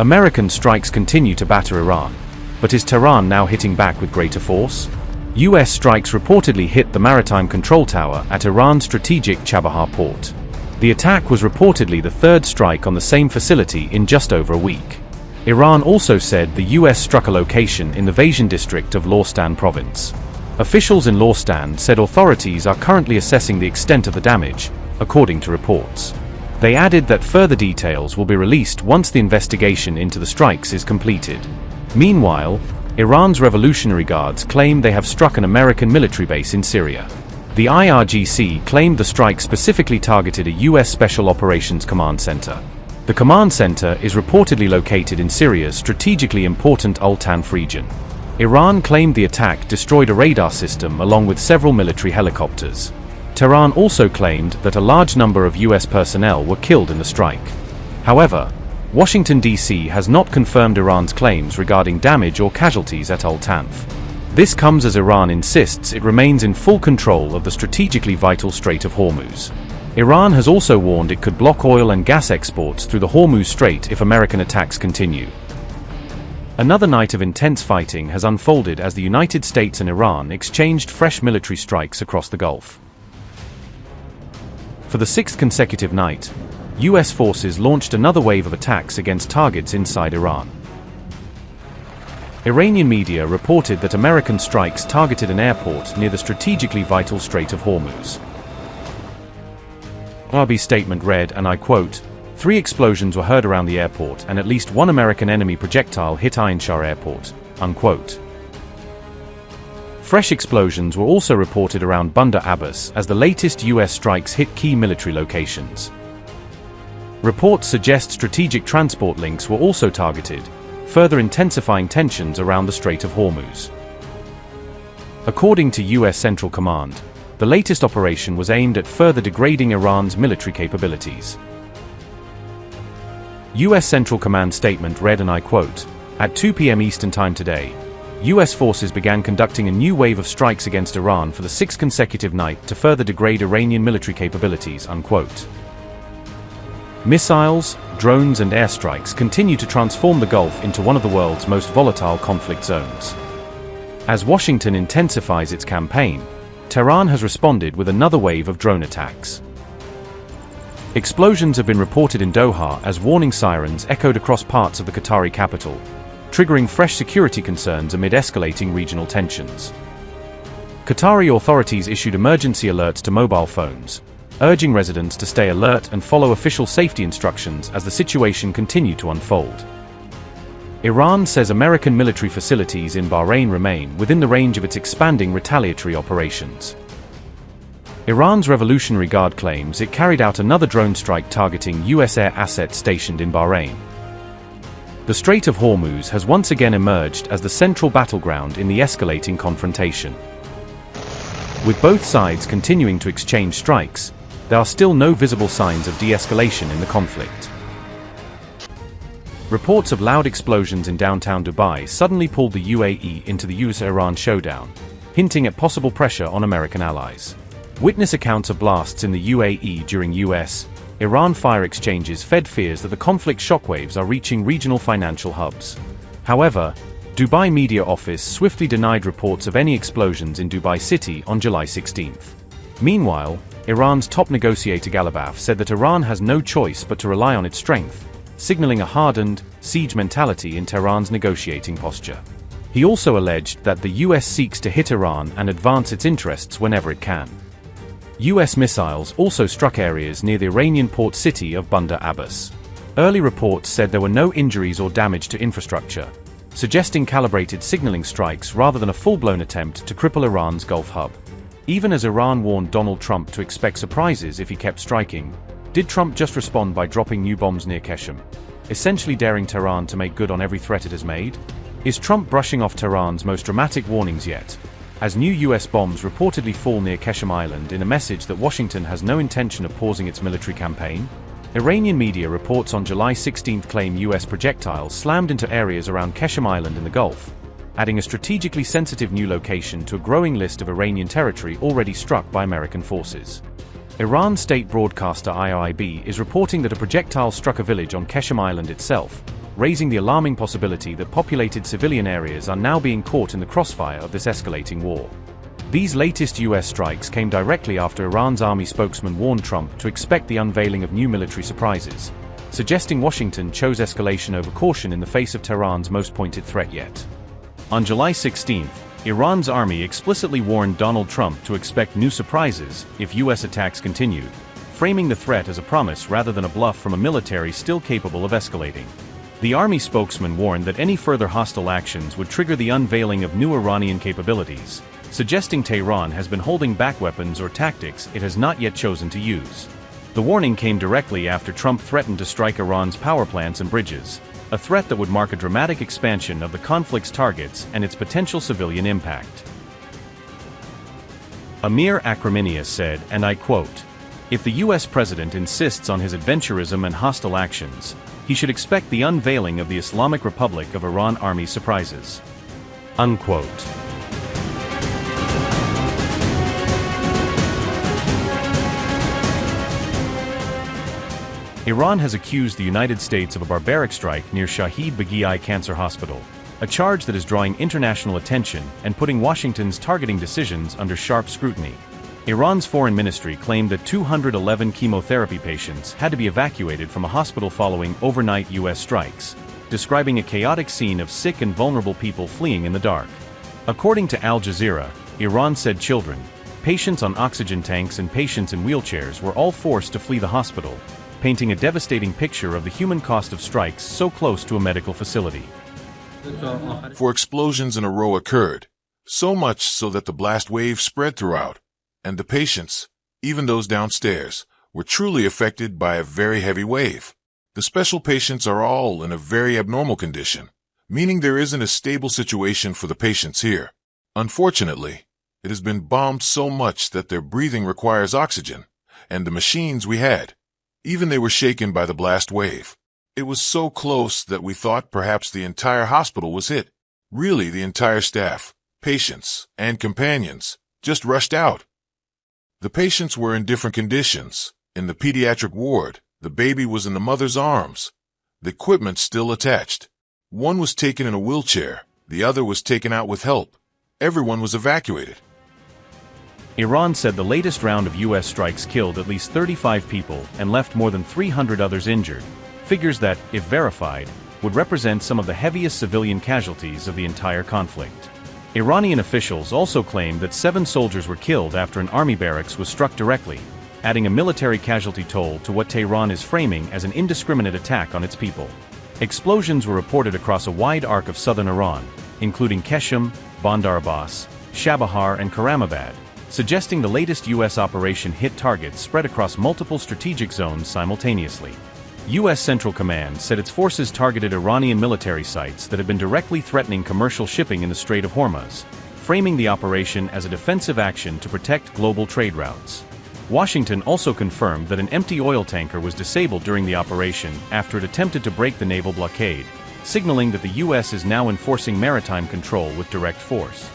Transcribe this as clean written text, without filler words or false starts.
American strikes continue to batter Iran. But is Tehran now hitting back with greater force? US strikes reportedly hit the maritime control tower at Iran's strategic Chabahar Port. The attack was reportedly the third strike on the same facility in just over a week. Iran also said the US struck a location in the Vaisian district of Lorestan Province. Officials in Lorestan said authorities are currently assessing the extent of the damage, according to reports. They added that further details will be released once the investigation into the strikes is completed. Meanwhile, Iran's Revolutionary Guards claim they have struck an American military base in Syria. The IRGC claimed the strike specifically targeted a US Special Operations Command Center. The command center is reportedly located in Syria's strategically important Al-Tanf region. Iran claimed the attack destroyed a radar system along with several military helicopters. Tehran also claimed that a large number of US personnel were killed in the strike. However, Washington, D.C. has not confirmed Iran's claims regarding damage or casualties at Al-Tanf. This comes as Iran insists it remains in full control of the strategically vital Strait of Hormuz. Iran has also warned it could block oil and gas exports through the Hormuz Strait if American attacks continue. Another night of intense fighting has unfolded as the United States and Iran exchanged fresh military strikes across the Gulf. For the sixth consecutive night, US forces launched another wave of attacks against targets inside Iran. Iranian media reported that American strikes targeted an airport near the strategically vital Strait of Hormuz. IRGC's statement read, and I quote, "3 explosions were heard around the airport and at least one American enemy projectile hit Ain Shah Airport," unquote. Fresh explosions were also reported around Bandar Abbas as the latest US strikes hit key military locations. Reports suggest strategic transport links were also targeted, further intensifying tensions around the Strait of Hormuz. According to US Central Command, the latest operation was aimed at further degrading Iran's military capabilities. US Central Command statement read, and I quote, "At 2 p.m. Eastern Time today, US forces began conducting a new wave of strikes against Iran for the 6th consecutive night to further degrade Iranian military capabilities," unquote. Missiles, drones and airstrikes continue to transform the Gulf into one of the world's most volatile conflict zones. As Washington intensifies its campaign, Tehran has responded with another wave of drone attacks. Explosions have been reported in Doha as warning sirens echoed across parts of the Qatari capital, triggering fresh security concerns amid escalating regional tensions. Qatari authorities issued emergency alerts to mobile phones, urging residents to stay alert and follow official safety instructions as the situation continued to unfold. Iran says American military facilities in Bahrain remain within the range of its expanding retaliatory operations. Iran's Revolutionary Guard claims it carried out another drone strike targeting US air assets stationed in Bahrain. The Strait of Hormuz has once again emerged as the central battleground in the escalating confrontation. With both sides continuing to exchange strikes, there are still no visible signs of de-escalation in the conflict. Reports of loud explosions in downtown Dubai suddenly pulled the UAE into the US-Iran showdown, hinting at possible pressure on American allies. Witness accounts of blasts in the UAE during US-Iran fire exchanges fed fears that the conflict shockwaves are reaching regional financial hubs. However, Dubai media office swiftly denied reports of any explosions in Dubai City on July 16. Meanwhile, Iran's top negotiator Ghalibaf said that Iran has no choice but to rely on its strength, signaling a hardened, siege mentality in Tehran's negotiating posture. He also alleged that the US seeks to hit Iran and advance its interests whenever it can. US missiles also struck areas near the Iranian port city of Bandar Abbas. Early reports said there were no injuries or damage to infrastructure, suggesting calibrated signaling strikes rather than a full-blown attempt to cripple Iran's Gulf hub. Even as Iran warned Donald Trump to expect surprises if he kept striking, did Trump just respond by dropping new bombs near Qeshm, essentially daring Tehran to make good on every threat it has made? Is Trump brushing off Tehran's most dramatic warnings yet, as new US bombs reportedly fall near Qeshm Island in a message that Washington has no intention of pausing its military campaign? Iranian media reports on July 16 claim US projectiles slammed into areas around Qeshm Island in the Gulf, adding a strategically sensitive new location to a growing list of Iranian territory already struck by American forces. Iran state broadcaster IRIB is reporting that a projectile struck a village on Qeshm Island itself, raising the alarming possibility that populated civilian areas are now being caught in the crossfire of this escalating war. These latest US strikes came directly after Iran's army spokesman warned Trump to expect the unveiling of new military surprises, suggesting Washington chose escalation over caution in the face of Tehran's most pointed threat yet. On July 16, Iran's army explicitly warned Donald Trump to expect new surprises if US attacks continued, framing the threat as a promise rather than a bluff from a military still capable of escalating. The army spokesman warned that any further hostile actions would trigger the unveiling of new Iranian capabilities, suggesting Tehran has been holding back weapons or tactics it has not yet chosen to use. The warning came directly after Trump threatened to strike Iran's power plants and bridges, a threat that would mark a dramatic expansion of the conflict's targets and its potential civilian impact. Amir Akraminia said, and I quote, "If the US president insists on his adventurism and hostile actions, he should expect the unveiling of the Islamic Republic of Iran Army surprises." Unquote. Iran has accused the United States of a barbaric strike near Shahid Baghai Cancer Hospital, a charge that is drawing international attention and putting Washington's targeting decisions under sharp scrutiny. Iran's foreign ministry claimed that 211 chemotherapy patients had to be evacuated from a hospital following overnight US strikes, describing a chaotic scene of sick and vulnerable people fleeing in the dark. According to Al Jazeera, Iran said children, patients on oxygen tanks and patients in wheelchairs were all forced to flee the hospital, painting a devastating picture of the human cost of strikes so close to a medical facility. 4 explosions in a row occurred, so much so that the blast wave spread throughout, and the patients, even those downstairs, were truly affected by a very heavy wave. The special patients are all in a very abnormal condition, meaning there isn't a stable situation for the patients here. Unfortunately, it has been bombed so much that their breathing requires oxygen, and the machines we had, even they were shaken by the blast wave. It was so close that we thought perhaps the entire hospital was hit. Really, the entire staff, patients, and companions just rushed out. The patients were in different conditions. In the pediatric ward, the baby was in the mother's arms, the equipment still attached. One was taken in a wheelchair, the other was taken out with help. Everyone was evacuated. Iran said the latest round of US strikes killed at least 35 people and left more than 300 others injured, figures that, if verified, would represent some of the heaviest civilian casualties of the entire conflict. Iranian officials also claimed that 7 soldiers were killed after an army barracks was struck directly, adding a military casualty toll to what Tehran is framing as an indiscriminate attack on its people. Explosions were reported across a wide arc of southern Iran, including Keshem, Bandar Abbas, Chabahar and Karamabad, suggesting the latest US operation hit targets spread across multiple strategic zones simultaneously. US Central Command said its forces targeted Iranian military sites that had been directly threatening commercial shipping in the Strait of Hormuz, framing the operation as a defensive action to protect global trade routes. Washington also confirmed that an empty oil tanker was disabled during the operation after it attempted to break the naval blockade, signaling that the US is now enforcing maritime control with direct force.